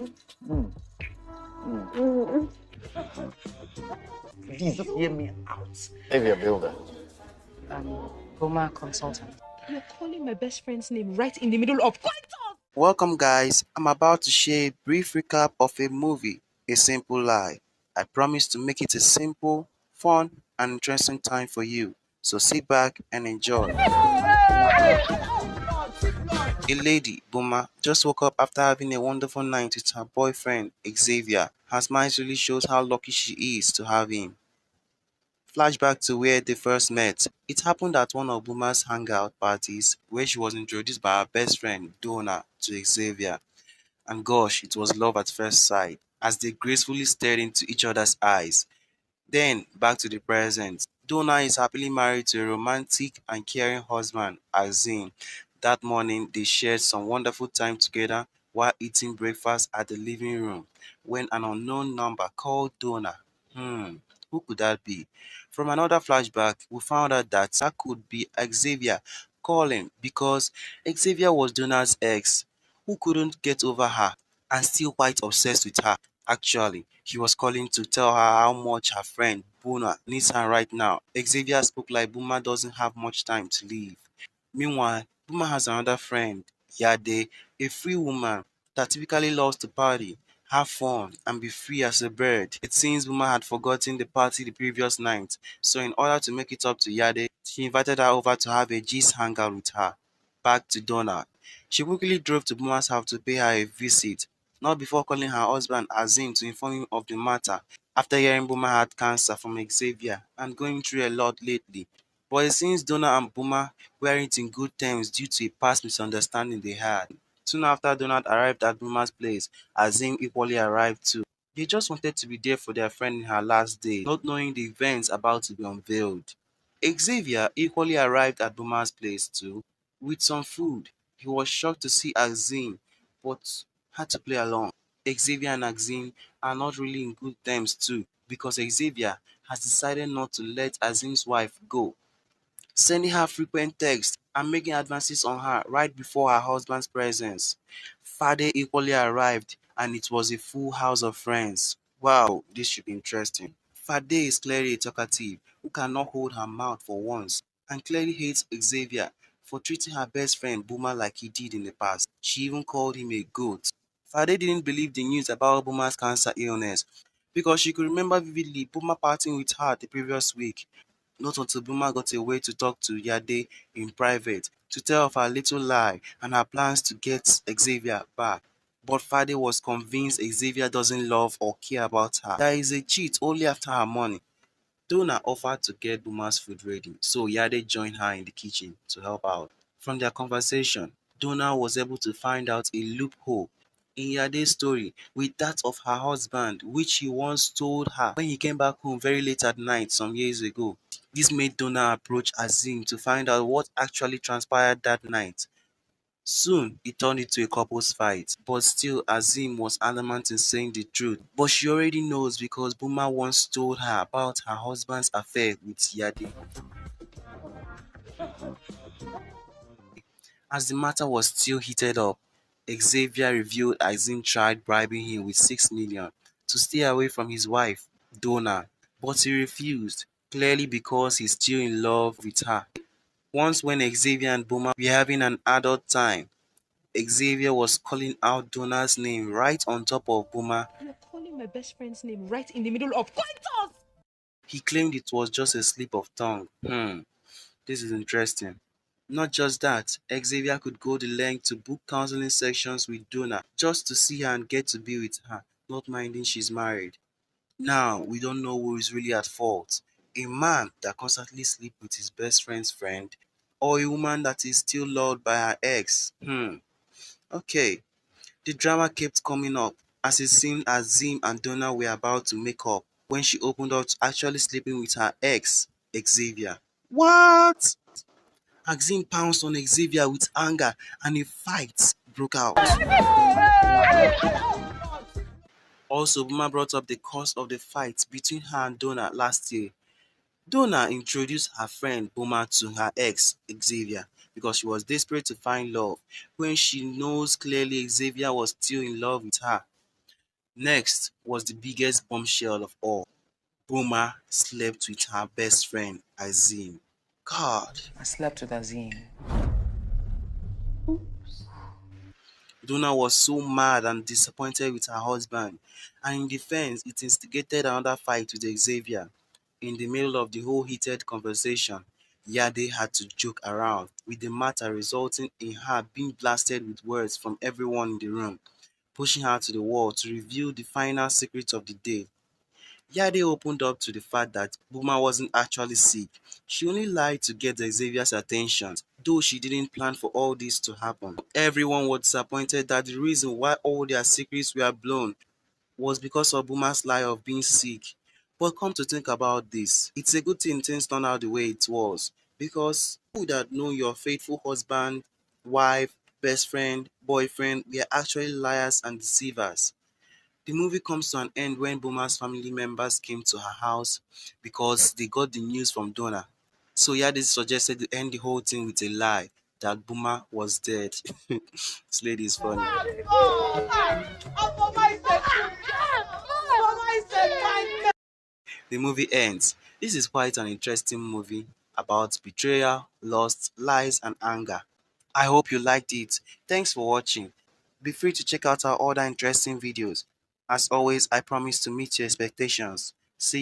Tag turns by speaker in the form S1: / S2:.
S1: Mm, mm. Please just hear me out.
S2: Maybe a builder.
S3: Boma consultant. You're calling my best friend's name right in the middle of quiet.
S4: Welcome guys, I'm about to share a brief recap of a movie, A Simple Lie. I promise to make it a simple, fun and interesting time for you, so sit back and enjoy. A lady, Boma, just woke up after having a wonderful night with her boyfriend, Xavier. Her smile really shows how lucky she is to have him. Flashback to where they first met. It happened at one of Buma's hangout parties where she was introduced by her best friend, Donna, to Xavier. And gosh, it was love at first sight as they gracefully stared into each other's eyes. Then, back to the present. Donna is happily married to a romantic and caring husband, Azim. That morning, they shared some wonderful time together while eating breakfast at the living room when an unknown number called Donna. Hmm, who could that be? From another flashback, we found out that could be Xavier calling because Xavier was Donna's ex who couldn't get over her and still quite obsessed with her. Actually, he was calling to tell her how much her friend Buna needs her right now. Xavier spoke like Buma doesn't have much time to leave. Meanwhile, Buma has another friend, Yade, a free woman that typically loves to party, have fun, and be free as a bird. It seems Buma had forgotten the party the previous night, so in order to make it up to Yade, she invited her over to have a gist hangout with her. Back to Donna. She quickly drove to Buma's house to pay her a visit, not before calling her husband Azim to inform him of the matter after hearing Buma had cancer from Xavier and going through a lot lately. But it seems Donna and Buma weren't in good terms due to a past misunderstanding they had. Soon after Donald arrived at Buma's place, Azim equally arrived too. They just wanted to be there for their friend in her last day, not knowing the events about to be unveiled. Xavier equally arrived at Buma's place too, with some food. He was shocked to see Azim, but had to play along. Xavier and Azim are not really in good terms too, because Xavier has decided not to let Azim's wife go, sending her frequent texts and making advances on her right before her husband's presence. Fade equally arrived and it was a full house of friends. Wow, this should be interesting. Fade is clearly a talkative who cannot hold her mouth for once and clearly hates Xavier for treating her best friend Buma like he did in the past. She even called him a goat. Fade didn't believe the news about Buma's cancer illness because she could remember vividly Buma partying with her the previous week. Not until Buma got away to talk to Yade in private to tell of her little lie and her plans to get Xavier back. But Fade was convinced Xavier doesn't love or care about her. That is a cheat only after her money. Donna offered to get Buma's food ready, so Yade joined her in the kitchen to help out. From their conversation, Donna was able to find out a loophole in Yade's story with that of her husband, which he once told her when he came back home very late at night some years ago. This made Donna approach Azim to find out what actually transpired that night. Soon, it turned into a couple's fight, but still Azim was adamant in saying the truth. But she already knows because Buma once told her about her husband's affair with Yade. As the matter was still heated up, Xavier revealed Azim tried bribing him with 6 million to stay away from his wife, Donna, but he refused, clearly because he's still in love with her. Once when Xavier and Boma were having an adult time, Xavier was calling out Donna's name right on top of Boma.
S3: You're calling my best friend's name right in the middle of quiet.
S4: He claimed it was just a slip of tongue. This is interesting. Not just that, Xavier could go the length to book counseling sessions with Donna just to see her and get to be with her, not minding she's married. Now, we don't know who is really at fault. A man that constantly sleeps with his best friend's friend, or a woman that is still loved by her ex. Okay. The drama kept coming up as it seemed Azim and Donna were about to make up when she opened up to actually sleeping with her ex, Xavier. What? Azim pounced on Xavier with anger and a fight broke out. Also, Buma brought up the cause of the fight between her and Donna last year. Donna introduced her friend Boma to her ex, Xavier, because she was desperate to find love when she knows clearly Xavier was still in love with her. Next was the biggest bombshell of all. Boma slept with her best friend, Azim. God.
S3: I slept with Azim.
S4: Donna was so mad and disappointed with her husband, and in defense, it instigated another fight with Xavier. In the middle of the whole heated conversation, Yade had to joke around, with the matter resulting in her being blasted with words from everyone in the room, pushing her to the wall to reveal the final secret of the day. Yade opened up to the fact that Boma wasn't actually sick. She only lied to get Xavier's attention, though she didn't plan for all this to happen. Everyone was disappointed that the reason why all their secrets were blown was because of Boma's lie of being sick. But come to think about this, it's a good thing things turned out the way it was. Because who would have known your faithful husband, wife, best friend, boyfriend were actually liars and deceivers? The movie comes to an end when Boma's family members came to her house because they got the news from Donna. So Yadi suggested to end the whole thing with a lie that Boma was dead. This lady is funny. The movie ends. This is quite an interesting movie about betrayal, lust, lies, and anger. I hope you liked it. Thanks for watching. Be free to check out our other interesting videos. As always, I promise to meet your expectations. See you.